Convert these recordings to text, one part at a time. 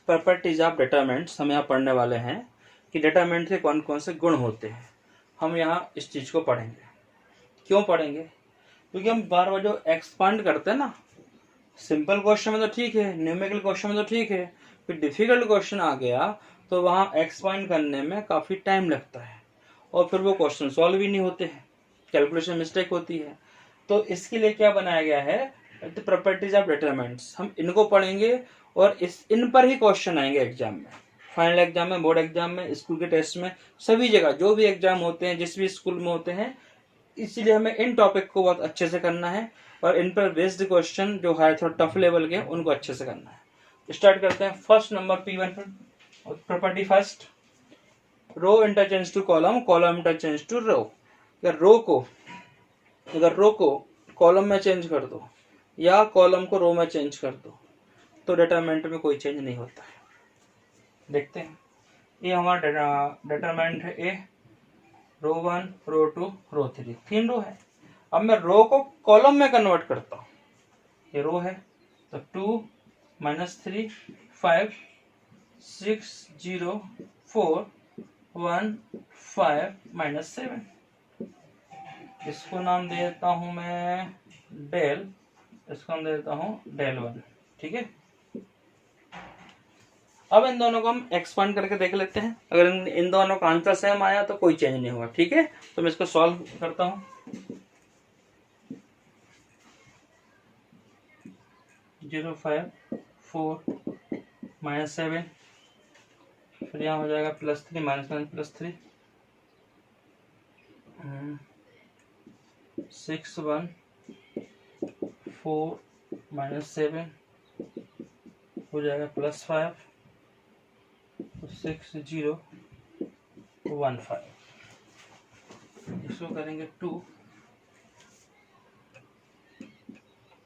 Properties of डेटरमिनेंट्स हम यहाँ पढ़ने वाले हैं कि डेटरमिनेंट के कौन कौन से गुण होते हैं। हम यहाँ इस चीज़ को पढ़ेंगे। क्यों पढ़ेंगे? क्योंकि हम बार बार जो एक्सपांड करते हैं ना, सिंपल क्वेश्चन में तो ठीक है, न्यूमेरिकल क्वेश्चन में तो ठीक है, फिर डिफिकल्ट क्वेश्चन आ गया तो वहाँ एक्सपांड करने में काफ़ी टाइम लगता है और फिर वो क्वेश्चन सॉल्व भी नहीं होते हैं, कैलकुलेशन मिस्टेक होती है। तो इसके लिए क्या बनाया गया है, द प्रॉपर्टीज ऑफ डेटरमिनेंट्स। हम इनको पढ़ेंगे और इन पर ही क्वेश्चन आएंगे एग्जाम में, फाइनल एग्जाम में, बोर्ड एग्जाम में, स्कूल के टेस्ट में, सभी जगह जो भी एग्जाम होते हैं, जिस भी स्कूल में होते हैं। इसीलिए हमें इन टॉपिक को बहुत अच्छे से करना है और इन पर बेस्ड क्वेश्चन जो है थोड़ा टफ लेवल के, उनको अच्छे से करना है। स्टार्ट करते हैं। फर्स्ट नंबर P1 पर property first, row interchange to column, column interchange to row. अगर रो को कॉलम में चेंज कर दो या कॉलम को रो में चेंज कर दो तो डेटरमिनेंट में कोई चेंज नहीं होता है। देखते हैं, ये हमारा डेटरमिनेंट है ए, रो 1, रो 2, रो 3, 3 रो है। अब मैं रो को कॉलम में कन्वर्ट करता हूँ। ये रो है तो 2 -3 5 6 0 4 1 5 -7। इसको नाम दे देता हूं मैं डेल, इसको नाम दे देता हूं डेल 1। ठीक है, अब इन दोनों को हम एक्सपांड करके देख लेते हैं। अगर इन दोनों का आंसर सेम आया तो कोई चेंज नहीं हुआ। ठीक है, तो मैं इसको सॉल्व करता हूं। 0 5 4 -7, फिर यहाँ हो जाएगा +3 -3 6 1 4 -7 हो जाएगा +5 6 0 1 5। इसको करेंगे 2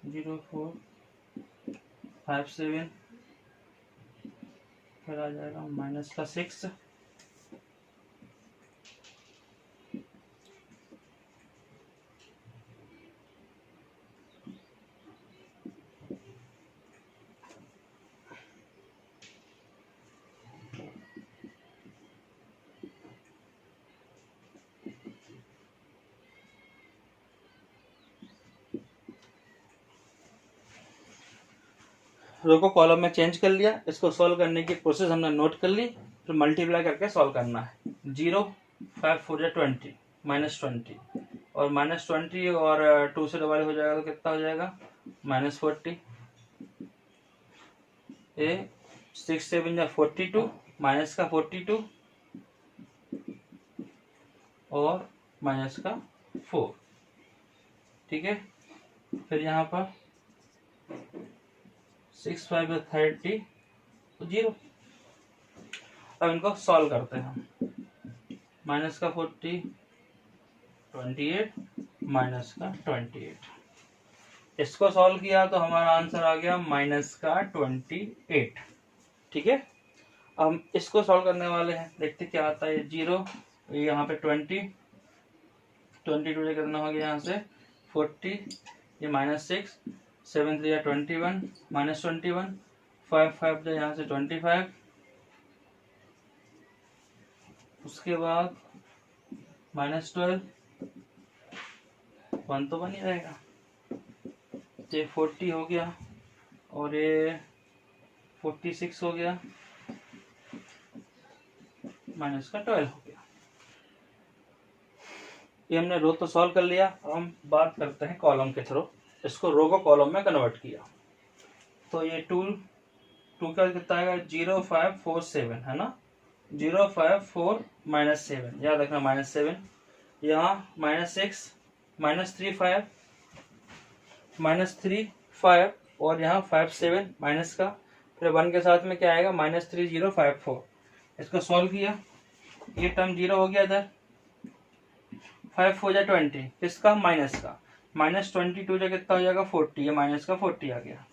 0 4 5 7, फिर आ जाएगा -6 रो को कॉलम में चेंज कर लिया। इसको सॉल्व करने की प्रोसेस हमने नोट कर ली, फिर मल्टीप्लाई करके सॉल्व करना है। 0 5 4 20 -20 और -20 और 2 से डिवाइड हो जाएगा तो कितना हो जाएगा -40। ए 6 7 या 42, माइनस का 42 और माइनस का 4। ठीक है, फिर यहाँ पर 6 5 30 0। अब इनको सॉल्व करते हैं हम। माइनस का 40 28 माइनस का 28। इसको सॉल्व किया तो हमारा आंसर आ गया माइनस का 28। ठीक है, अब हम इसको सॉल्व करने वाले हैं, देखते क्या आता है। 0 यहाँ पे 20 22 से कितना हो गया, यहाँ से 40, ये -6 7 3 21 -21 5 5 यहाँ से 25, उसके बाद -12 1 तो बन ही रहेगा। ये 40 हो गया और ये 46 हो गया, माइनस का 12 हो गया। ये हमने रो तो सॉल्व कर लिया। अब हम बात करते हैं कॉलम के थ्रू। इसको रो को कॉलम में कन्वर्ट किया तो ये 2 का कितना आएगा 0 5 4 7 है ना। 0 5 4 -7, याद रखना -7। यहाँ -6 -3 5 -3 5 और यहाँ 5 7 माइनस का, फिर 1 के साथ में क्या आएगा -3 0 5 4। इसको सॉल्व किया, ये टर्म 0 हो गया इधर, 5 4 जा 20, किसका माइनस का, -22 जा कितना हो जाएगा 40, ये माइनस का 40 आ गया।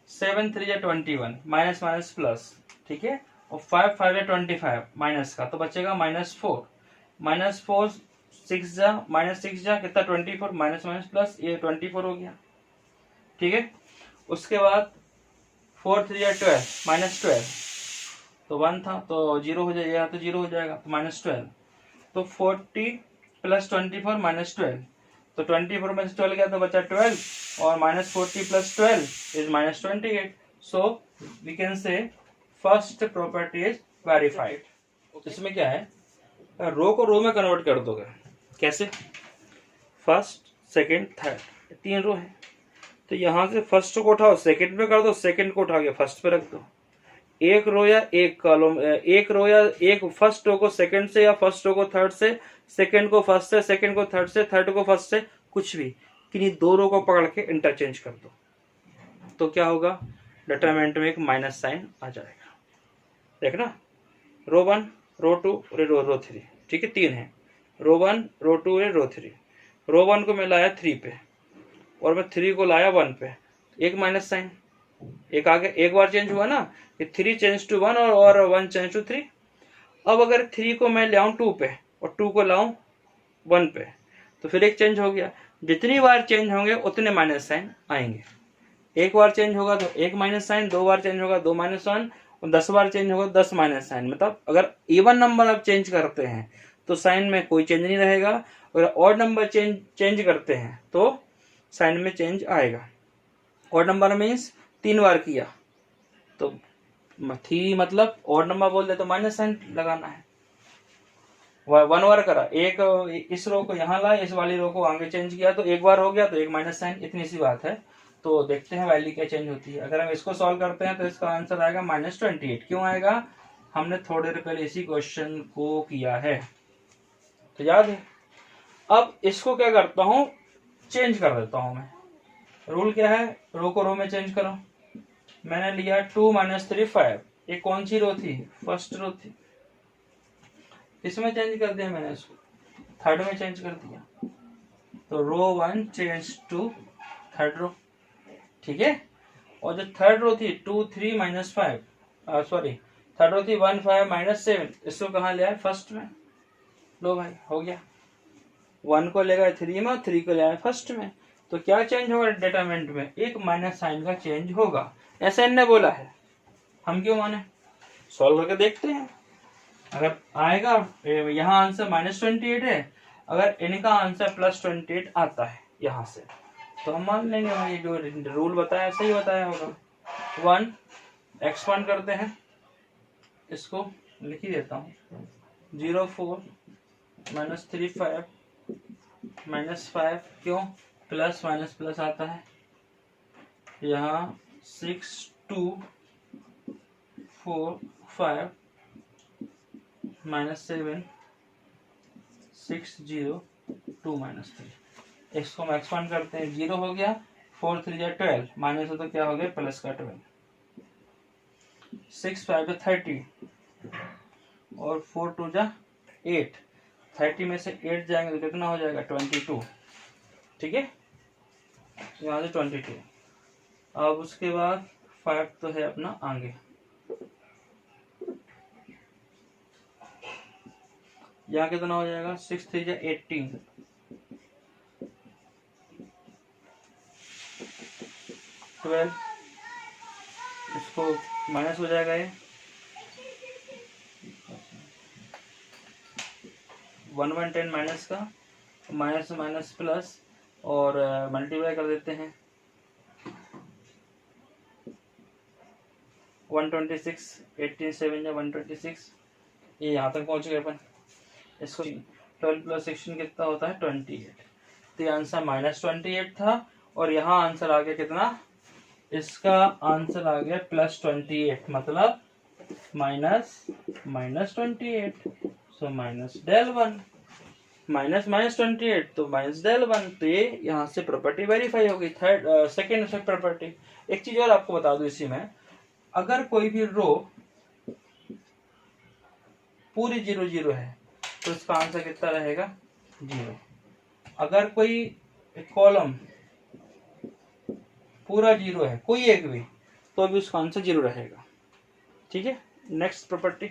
7 3 जा 21, माइनस माइनस प्लस। ठीक है, और 5 5 जा 25 माइनस का, तो बचेगा -4 -4 6 जा -6 जा कितना 24, माइनस माइनस प्लस, ये 24 हो गया। ठीक है, उसके बाद 4 3 या 12 -12, तो 1 था तो 0 हो जाएगा, तो 0 हो जाएगा, तो -12, तो 40 + 24 -12, तो 24 में से 12 गया तो बचा 12, और -40 + 12 is -28. So we can say first property is verified. इसमें क्या है, रो को रो में कन्वर्ट कर दोगे. कैसे? फर्स्ट, सेकंड, थर्ड, 3 रो है, तो यहां से फर्स्ट को उठाओ सेकंड पे कर दो, सेकंड को उठा के फर्स्ट पे रख दो. एक रो या एक कॉलम, एक रो या एक फर्स्ट रो को सेकंड से, या फर्स्ट रो को थर्ड से, सेकंड को फर्स्ट से, सेकंड को थर्ड से, थर्ड को फर्स्ट से, कुछ भी, किन्हीं 2 रो को पकड़ के इंटरचेंज कर दो, तो क्या होगा, डिटरमिनेंट में एक माइनस साइन आ जाएगा. देखना, रो 1, रो 2, रो 3, ठीक है, 3 है, रो 1, रो 2, रो 3. रो 1 को मैं लाया 3 पे, और मैं 3 को लाया 1 पे, एक माइनस साइन, एक आगे, एक बार चेंज हुआ ना, कि 3 चेंज टू 1 और 1 चेंज टू 3. अब अगर 3 को मैं ले आऊं 2 पे और 2 को लाऊं 1 पे, तो फिर एक चेंज हो गया. जितनी बार चेंज होंगे उतने माइनस साइन आएंगे. एक बार चेंज होगा तो एक माइनस साइन, 2 बार चेंज होगा 2 माइनस साइन, और 10 बार चेंज होगा 10 माइनस साइन. मतलब अगर इवन नंबर आप चेंज करते हैं तो साइन में कोई चेंज नहीं रहेगा, और ऑड नंबर चेंज करते हैं तो साइन में चेंज आएगा. ऑड नंबर मीन्स 3 बार किया तो 3, मतलब ऑड नंबर बोल दे तो माइनस साइन लगाना है. 1 बार करा, एक इस रो को यहाँ लाए, इस वाली रो को आगे चेंज किया, तो एक बार हो गया तो एक माइनस साइन, इतनी सी बात है. तो देखते हैं वैल्यू क्या चेंज होती है. अगर हम इसको सॉल्व करते हैं तो इसका आंसर आएगा -28. क्यों आएगा? हमने थोड़ी देर पहले इसी क्वेश्चन को किया है, तो याद है. अब इसको क्या करता हूं, चेंज कर देता हूं मैं. रूल क्या है, रो को रो में चेंज करो. मैंने लिया 2 - 3 5. ये कौन सी रो थी? फर्स्ट रो थी. इसमें चेंज कर दिया मैंने, इसको थर्ड में चेंज कर दिया, तो रो 1 चेंज टू थर्ड रो. ठीक है. और जो थर्ड रो थी 2 3 -5, सॉरी, थर्ड रो थी 1 5 -7, इसको कहाँ ले आए? फर्स्ट में. लो भाई, हो गया. 1 को ले गए 3 में और 3 को ले आए फर्स्ट में, तो क्या चेंज होगा डेटामेंट में? एक माइनस साइन का चेंज होगा. ऐसा इनने बोला है, हम क्यों माने? सॉल्व करके देखते हैं. अगर आएगा, यहाँ आंसर -28 है, अगर इनका आंसर +28 आता है यहाँ से, तो हम मान लेंगे भाई जो रूल बताया सही बताया होगा. 1 एक्सपांड करते हैं, इसको लिख ही देता हूँ. 0 4 -3 5 -5, क्यों? प्लस माइनस प्लस आता है. यहाँ 6 2 4 5 -7 6 0 2 -3. इसको हम एक्सपांड करते हैं, 0 हो गया, 4 3 या 12, माइनस हो तो क्या हो गया? प्लस का 12. 6 5 या 30, और 4 2 जा 8. 30 में से 8 जाएंगे तो कितना हो जाएगा? 22. ठीक है, यहाँ से 22. अब उसके बाद 5 तो है अपना आगे. यहाँ कितना हो जाएगा? 6 3 या 18. 12, इसको माइनस हो जाएगा, ये 1 1 10 माइनस का, माइनस माइनस प्लस, और मल्टीप्लाई कर देते हैं. 126, 18 7 या 126. ये यहाँ तक पहुँच गए अपन. इसको 12 + 16 कितना होता है? 28. तो आंसर -28 था, और यहाँ आंसर आ गया कितना? इसका आंसर आ गया +28, मतलब -28. सो -del1, -28 तो -del1. तो ये यहाँ से प्रॉपर्टी वेरीफाई हो गई. Third second property. एक चीज और आपको बता दूं इसी में, अगर कोई भी रो पूरी 0 0 है तो इसका आंसर कितना रहेगा? 0. अगर कोई कॉलम पूरा 0 है, कोई एक भी, तो भी उसका आंसर 0 रहेगा. ठीक है. नेक्स्ट प्रॉपर्टी,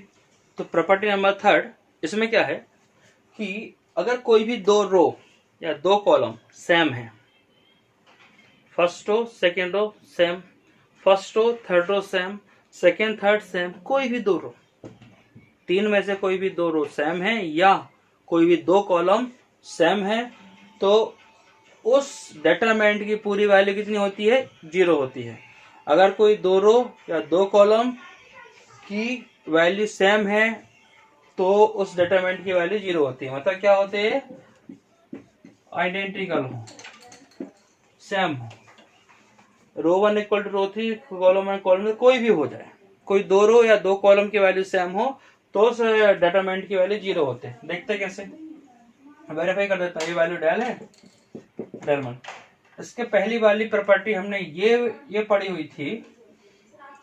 तो प्रॉपर्टी नंबर 3, इसमें क्या है कि अगर कोई भी 2 रो या 2 कॉलम सेम है, first row second row same, first row third row same, second third same, कोई भी दो रो, तीन में से कोई भी दो रो सेम है या कोई भी दो कॉलम सेम है, तो उस डेटरमिनेंट की पूरी वैल्यू कितनी होती है? 0 होती है। अगर कोई दो रो या दो कॉलम की वैल्यू सेम है तो उस डेटरमिनेंट की वैल्यू 0 होती है। मतलब क्या होते हैं? आइडेंटिकल हो, सेम हो, row 1 equal to row 3, column 1 column 2 कोई भी हो जाए, कोई दो रो या दो कॉलम की वैल्यू सेम हो तो उस डेटरमिनेंट की वैल्यू 0 होते हैं। देखते कैसे? वेरीफाई कर देता हूँ। ये वैल्यू डेल है, डेल 1। इसके पहली वाली प्रॉपर्टी हमने ये पढ़ी हुई थी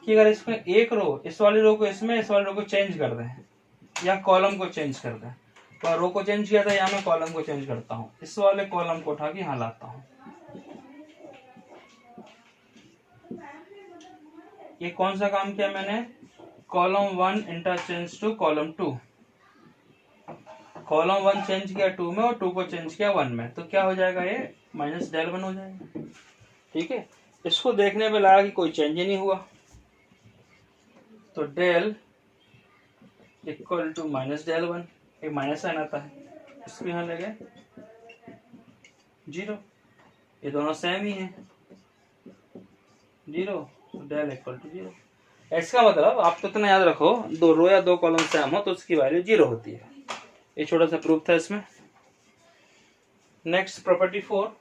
कि अगर इसमें एक रो, इस वाली रो को इसमें, इस वाली रो को चेंज कर दें या कॉलम को चेंज कर दें, तो रो को चेंज किया था, या मैं कॉलम को चेंज करता हूँ, इस वाले कॉलम को उठा के यहाँ लाता हूँ। ये कौन सा काम किया मैंने? Column 1 interchange to column 2, column 1 change किया 2 में और 2 को चेंज किया 1 में, तो क्या हो जाएगा? ये माइनस डेल 1 हो जाएगा। ठीक है, इसको देखने पे लगा कि कोई चेंज ही नहीं हुआ, तो del equal to minus del 1, एक माइनस साइन आता है, इसको यहाँ ले गए 0, ये दोनों सेम ही है 0, तो डेल इक्वल टू 0। इसका मतलब आप तो इतना याद रखो, दो रो या दो कॉलम सेम हो तो उसकी वैल्यू 0 होती है। ये छोटा सा प्रूफ था इसमें। नेक्स्ट प्रॉपर्टी 4,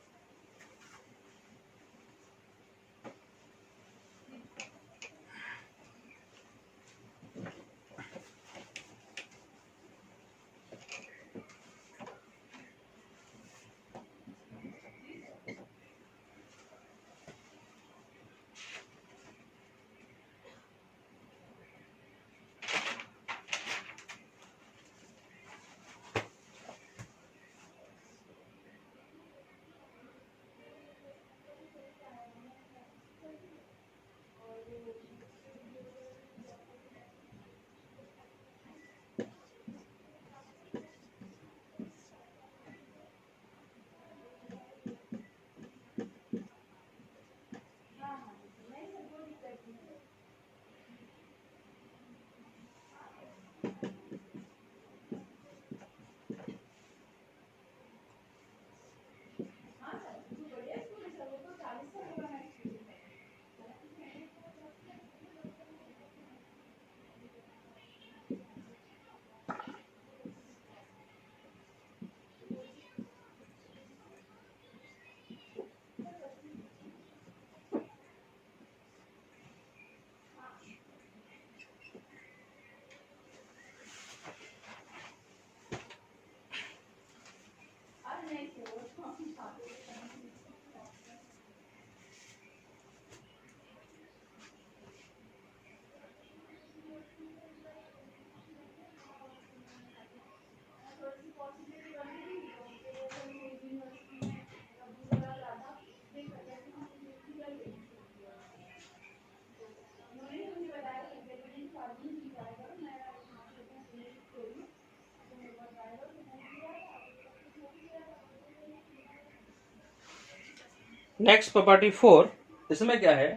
नेक्स्ट प्रॉपर्टी 4, इसमें क्या है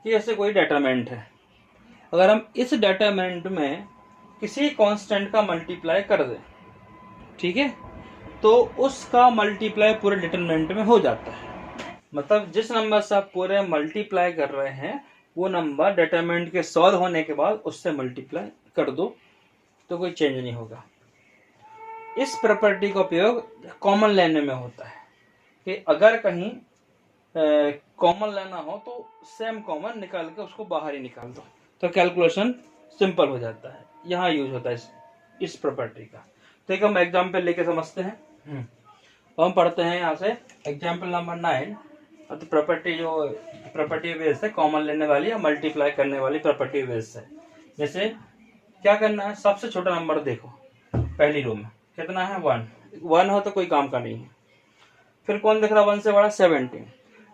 कि ऐसे कोई डेटरमिनेंट है, अगर हम इस डेटरमिनेंट में किसी कांस्टेंट का मल्टीप्लाई कर दें, ठीक है, तो उसका मल्टीप्लाई पूरे डिटरमिनेंट में हो जाता है। मतलब जिस नंबर से आप पूरे मल्टीप्लाई कर रहे हैं वो नंबर डिटरमिनेंट के सॉल्व होने के बाद उससे मल्टीप्लाई कर दो तो कोई चेंज नहीं होगा। इस प्रॉपर्टी का उपयोग कॉमन लेने में होता है कि अगर कहीं कॉमन लेना हो तो सेम कॉमन निकाल के उसको बाहर ही निकाल दो, तो कैलकुलेशन सिंपल हो जाता है। यहाँ यूज होता है इस प्रॉपर्टी का। तो एक हम एग्जाम्पल लेके समझते हैं। तो हम पढ़ते हैं यहाँ से एग्जाम्पल नंबर 9। तो प्रॉपर्टी बेस है, कॉमन लेने वाली या मल्टीप्लाई करने वाली प्रॉपर्टी बेस है। जैसे क्या करना है, सबसे छोटा नंबर देखो पहली रो में कितना है 1 हो तो कोई काम का नहीं है। फिर कौन दिख रहा 1 से बड़ा 17,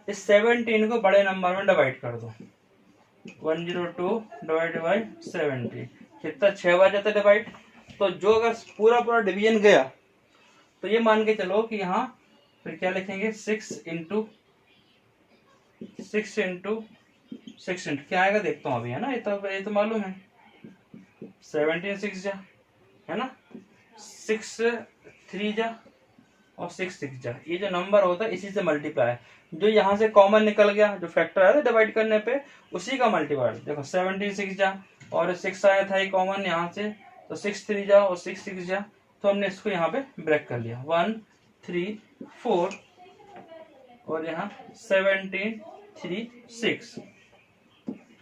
इस 17 को बड़े नंबर में डिवाइड कर दो, 102 डिवाइड बाई 70 कितना 6 बार जाता डिवाइड। तो जो अगर पूरा डिवीजन गया तो ये मान के चलो कि यहाँ फिर क्या लिखेंगे 6 इंटू 6 इंटू क्या आएगा देखता हूँ अभी, है ना, ये तो मालूम है। 17 6 जा, है ना, 6 3 जा और 6 6 जा, ये जो नंबर होता है इसी से मल्टीप्लाई, जो यहाँ से कॉमन निकल गया, जो फैक्टर आया था डिवाइड करने पे उसी का मल्टीप्लाई। देखो 17 6 जा और 6 आया था ये कॉमन यहाँ से, तो 6 3 जा और 6 6 जा, तो हमने इसको यहाँ पे ब्रेक कर लिया, 1 3 4 और यहाँ 17 3 6,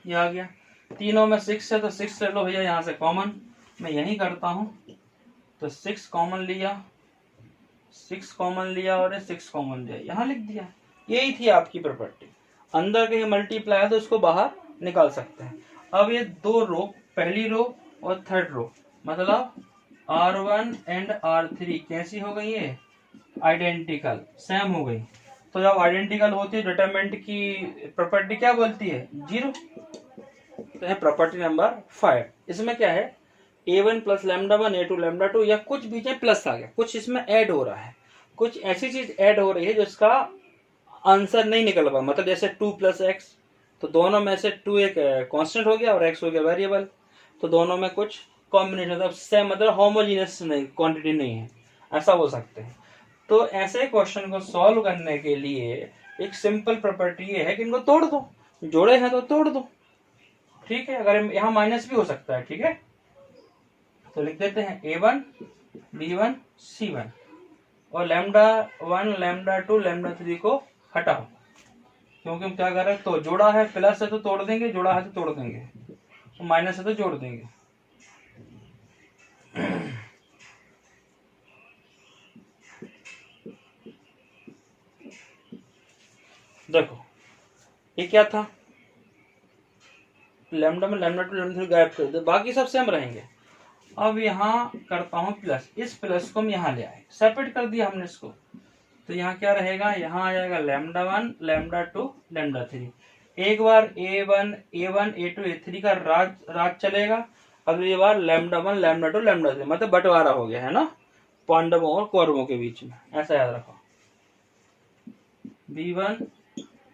ये आ गया। तीनों में 6 है तो 6 ले लो भैया यहाँ से कॉमन, मैं यही करता हूँ, तो 6 कॉमन लिया, 6 कॉमन लिया और 6 कॉमन लिया, यहाँ लिख दिया। यही थी आपकी प्रॉपर्टी, अंदर कहीं मल्टीप्लाई है तो उसको बाहर निकाल सकते हैं। अब ये दो रो, पहली रो और थर्ड रो, मतलब R1 एंड R3 कैसी हो गई है, आइडेंटिकल, सेम हो गई। तो जब आइडेंटिकल होती है डिटरमिनेंट की प्रॉपर्टी क्या बोलती है, 0। तो है प्रॉपर्टी नंबर 5। इसमें क्या है, A1 प्लस λ1 A2 λ2, या कुछ बीच में प्लस आ गया, कुछ इसमें ऐड हो रहा है, कुछ ऐसी चीज ऐड हो रही है जो इसका आंसर नहीं निकल पा, मतलब जैसे 2 प्लस एक्स, तो दोनों में से 2 एक कांस्टेंट हो गया और x हो गया वेरिएबल, तो दोनों में कुछ कॉम्बिनेशन, मतलब सेम, मतलब होमोजीनियस नहीं, क्वांटिटी नहीं है, ऐसा बोल सकते हैं। तो ऐसे क्वेश्चन को सॉल्व करने के लिए एक सिंपल प्रॉपर्टी ये है कि इनको तोड़ दो, जोड़े हैं तो तोड़ दो, ठीक है। अगर यहाँ माइनस भी हो सकता है, ठीक है, तो लिख देते हैं A1 B1 C1 और λ1 λ2 λ3 को हटाओ, क्योंकि हम क्या कर रहे हैं, तो जोड़ा है, प्लस है तो तोड़ देंगे, जोड़ा है तो तोड़ देंगे, तो माइनस है तो जोड़ देंगे। देखो ये क्या था, लैम्डा में λ2 λ3 गायब कर दे, बाकी सब सेम रहेंगे। अब यहाँ करता हूँ प्लस, इस प्लस को हम यहाँ ले आए, सेपरेट कर दिया हमने इसको, तो यहाँ क्या रहेगा, यहाँ आ जाएगा λ1 λ2 λ3। एक बार A1 A2 A3 का राज चलेगा, अगली बार λ1 λ2 λ3, मतलब बंटवारा हो गया है ना पांडवों और कौरवों के बीच में, ऐसा याद रखो। B1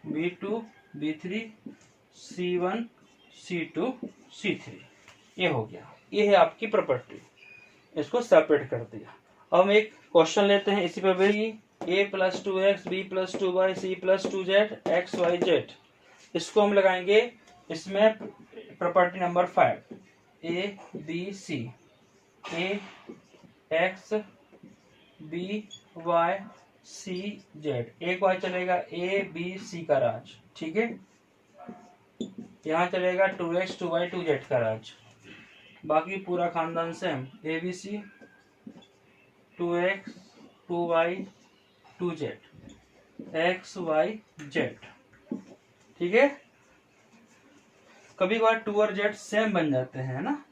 B2 B3 C1 C2 C3, ये हो गया, ये है आपकी प्रॉपर्टी, इसको सेपरेट कर दिया। अब हम एक क्वेश्चन लेते हैं इसी पर भी, A plus 2x B plus 2y C plus 2z x y z, इसको हम लगाएंगे इसमें property number 5, A B C, A x B y C z, एक y चलेगा A B C का राज, ठीक है, यहाँ चलेगा 2x 2y 2z का राज, बाकी पूरा खानदान same, A B C 2x 2y 2z x y z, ठीक है। कभी बार 2 और z सेम बन जाते हैं ना,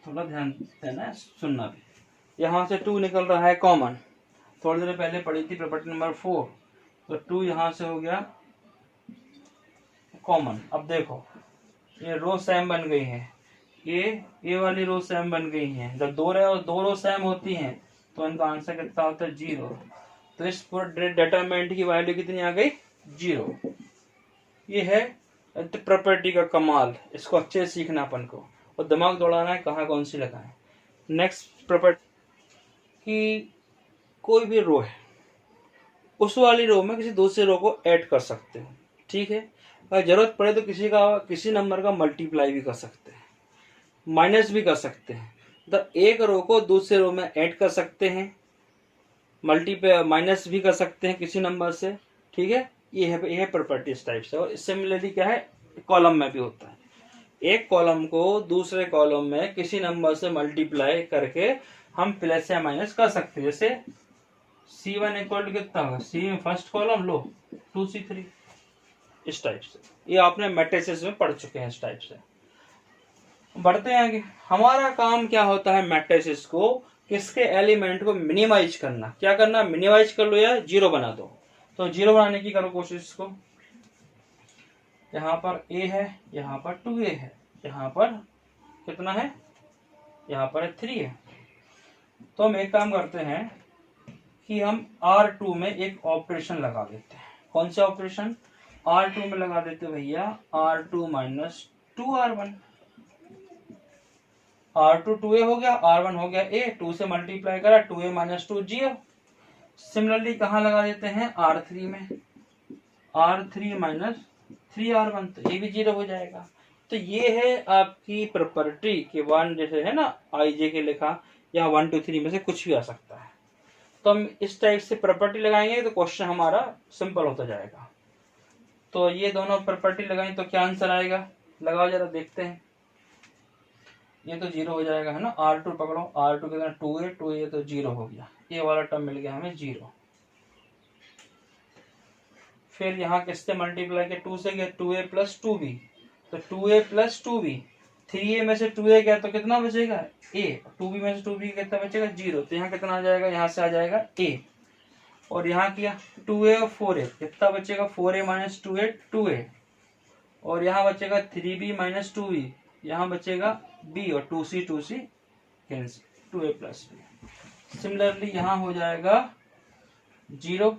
थोड़ा ध्यान देना, सुनना भी। यहाँ से 2 निकल रहा है कॉमन, थोड़ी देर पहले पढ़ी थी प्रॉपर्टी नंबर 4, तो 2 यहाँ से हो गया कॉमन। अब देखो ये रो सेम बन गई है, ये वाली रो सेम बन गई है, जब दो रो सेम होती हैं तो इनका आंसर कितना होता है, 0। तो इस पूरे डिटरमिनेंट की वैल्यू कितनी आ गई, 0। ये है प्रॉपर्टी का कमाल, इसको अच्छे से सीखना अपन को और दिमाग दौड़ाना है कहाँ कौन सी लगाएं। नेक्स्ट प्रॉपर्टी कि कोई भी रो है, उस वाली रो में किसी दूसरे रो को ऐड कर सकते हो, ठीक है। अगर जरूरत पड़े तो किसी नंबर का मल्टीप्लाई भी कर सकते हैं, माइनस भी कर सकते हैं, तो एक रो को दूसरे रो में ऐड कर सकते हैं, माइनस भी कर सकते हैं किसी नंबर से, ठीक है। ये है प्रॉपर्टी इस टाइप से। और सिमिलरली क्या है, कॉलम में भी होता है, एक कॉलम को दूसरे कॉलम में किसी नंबर से मल्टीप्लाई करके हम प्लस या माइनस कर सकते हैं। जैसे C1 इक्वल टू कितना होगा, C में फर्स्ट कॉलम लो 2C3, इस टाइप से। ये आपने मैट्रिसेस में पढ़ चुके हैं इस टाइप से। बढ़ते हैं आगे, हमारा काम क्या होता है मैट्रिसेस को, किसके एलिमेंट को मिनिमाइज करना। क्या करना, मिनिमाइज कर लो या 0 बना दो। तो 0 बनाने की करो कोशिश इसको। यहाँ पर A है, यहाँ पर 2A है, यहाँ पर कितना है, यहाँ पर 3 है। तो हम एक काम करते हैं कि हम R2 में एक ऑपरेशन लगा देते हैं। कौन सा ऑपरेशन, R2 में लगा देते भैया R2 minus 2R1। R2 2A हो गया, R1 हो गया A, 2 से मल्टीप्लाई करा 2A माइनस 2 0। सिमिलरली कहाँ लगा देते हैं R3 में, R3 माइनस 3R1, तो ये भी 0 हो जाएगा। तो ये है आपकी प्रॉपर्टी कि वन जैसे है ना IJ के लिखा, या 1 2 3 में से कुछ भी आ सकता है। तो हम इस टाइप से प्रॉपर्टी लगाएंगे तो क्वेश्चन हमारा सिंपल होता जाएगा। तो ये दोनों प्रॉपर्टी लगाएं तो क्या आंसर आएगा, लगाओ जरा देखते हैं। ये तो 0 हो जाएगा है ना, R2 पकड़ो, R2 के अंदर 2A 2A तो 0 हो गया, ये वाला टर्म मिल गया हमें 0। फिर यहाँ किससे मल्टीप्लाई किया, 2 से गया 2A प्लस 2B, तो 2A प्लस 2B, 3A में से 2A गया तो कितना बचेगा A, 2B में से 2B कितना बचेगा 0, तो यहाँ कितना आ जाएगा, यहाँ से आ जाएगा A। और यहाँ किया 2A और 4A, कितना बचेगा 4A माइनस 2A 2A, और यहाँ बचेगा 3B माइनस 2B, यहाँ बचेगा B, और 2C cancel 2A plus B। Similarly यहाँ हो जाएगा 0।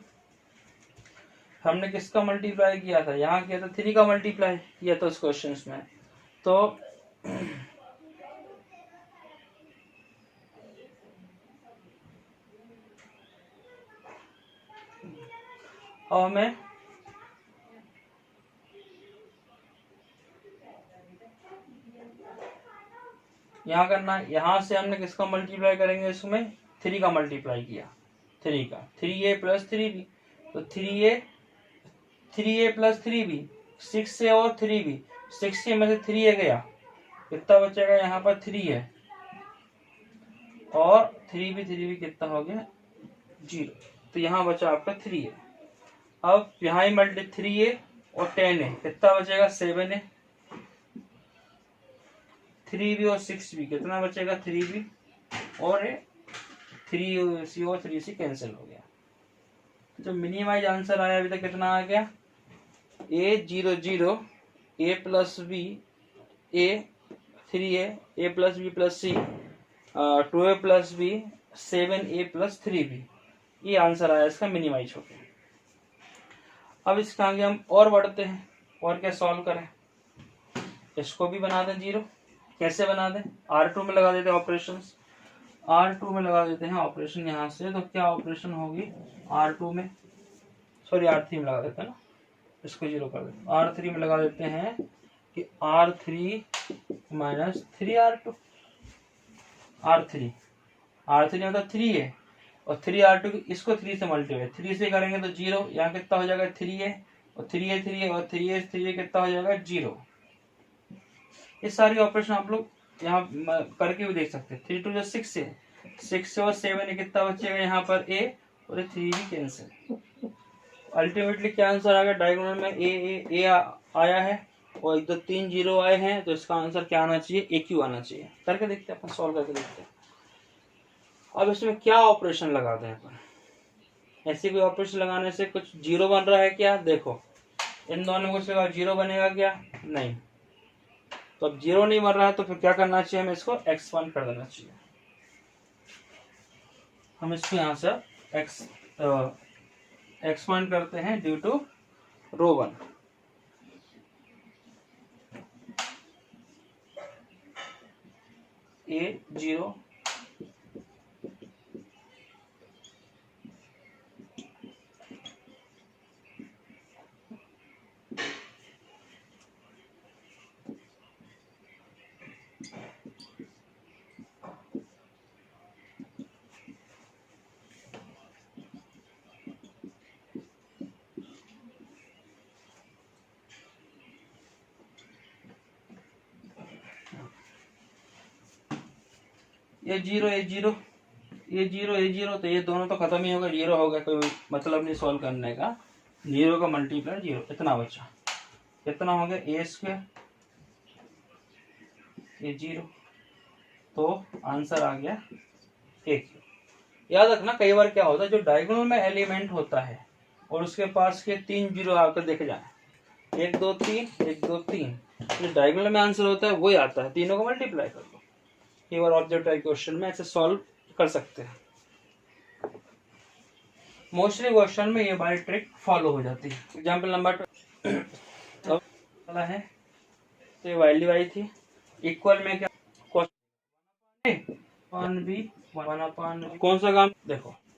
हमने किसका मल्टीप्लाई किया था, यहाँ किया था 3 का मल्टीप्लाई किया था उस क्वेश्चन में। तो अब हमें यहाँ करना, यहाँ से हमने किसका मल्टीप्लाई करेंगे, इसमें 3 का मल्टीप्लाई किया, 3 का 3A प्लस 3B, तो 3A प्लस 3B, 6A और 3B, 6A में से 3A गया, कितना बचेगा यहाँ पर 3A, और 3B कितना हो गया 0, तो यहाँ बचा आपका 3A। अब यहाँ ही मल्टी 3A और 10A, कितना बचेगा 7A, 3B और 6B, कितना बचेगा 3B, और 3C और 3C कैंसिल हो गया। जो मिनिमाइज आंसर आया अभी तक कितना आ गया, A 0 0, A plus B, A 3A, A plus B plus C, 2A plus B, 7A plus 3B, ये आंसर आया इसका मिनिमाइज हो गया। अब इसका आगे हम और बढ़ते हैं, और क्या सॉल्व करें, इसको भी बना दें 0। कैसे बना दें, R2 में लगा देते हैं ऑपरेशन, R2 में लगा देते हैं ऑपरेशन यहाँ से, तो क्या ऑपरेशन होगी R2 में, सॉरी R3 में लगा देते हैं ना, इसको 0 कर देते हैं, R3 में लगा देते हैं कि R3 माइनस 3R2, R3 मतलब 3 है, और 3R2 इसको 3 से मल्टीप्लाई 3 से करेंगे तो 0, यहाँ कितना हो जाएगा 3A, और 3A और 3A कितना हो जाएगा 0। ये सारी ऑपरेशन आप लोग यहाँ करके भी देख सकते हैं। 3 2 6 है, 6 और 7 कितना बचेगा यहाँ पर A, और 3 भी कैंसिल। अल्टीमेटली क्या आंसर आ गया, डायगोनल में A आया है, और 1 2 3 0 आए हैं, तो इसका आंसर क्या आना चाहिए, AQ आना चाहिए। करके देखते हैं अपन, सॉल्व करके देखते हैं। अब इसमें क्या ऑपरेशन लगा दें अपन, ऐसी कोई ऑपरेशन लगाने से कुछ 0 बन रहा है क्या, देखो इन दोनों में कुछ लगा 0 बनेगा क्या, नहीं। तो अब 0 नहीं बन रहा है तो फिर क्या करना चाहिए, हमें इसको एक्सपांड कर देना चाहिए। हम इसको यहाँ से एक्सपांड करते हैं ड्यू टू रो 1। A 0 ये 0 तो ये दोनों तो खत्म ही होगा, 0 होगा, कोई मतलब नहीं सॉल्व करने का। 0 का मल्टीप्लाई 0, इतना बचा, कितना हो गया A², ये 0, तो आंसर आ गया AQ। याद रखना कई बार क्या होता है, जो डायगोनल में एलिमेंट होता है और उसके पास के 3 0 आकर देखे जाए, 1 2 3 1 2 3, जो डायगोनल में आंसर होता है वही आता है, तीनों को मल्टीप्लाई कर दो। कई बार ऑब्जेक्ट टाइप क्वेश्चन में ऐसे सॉल्व कर सकते हैं। मोस्टली क्वेश्चन में ये वाली ट्रिक फॉलो हो जाती है। एग्जाम्पल नंबर अब वाला है तो ये वाइल्ड वाई थी इक्वल में क्या वन बी वन अपान कौन सा काम देखो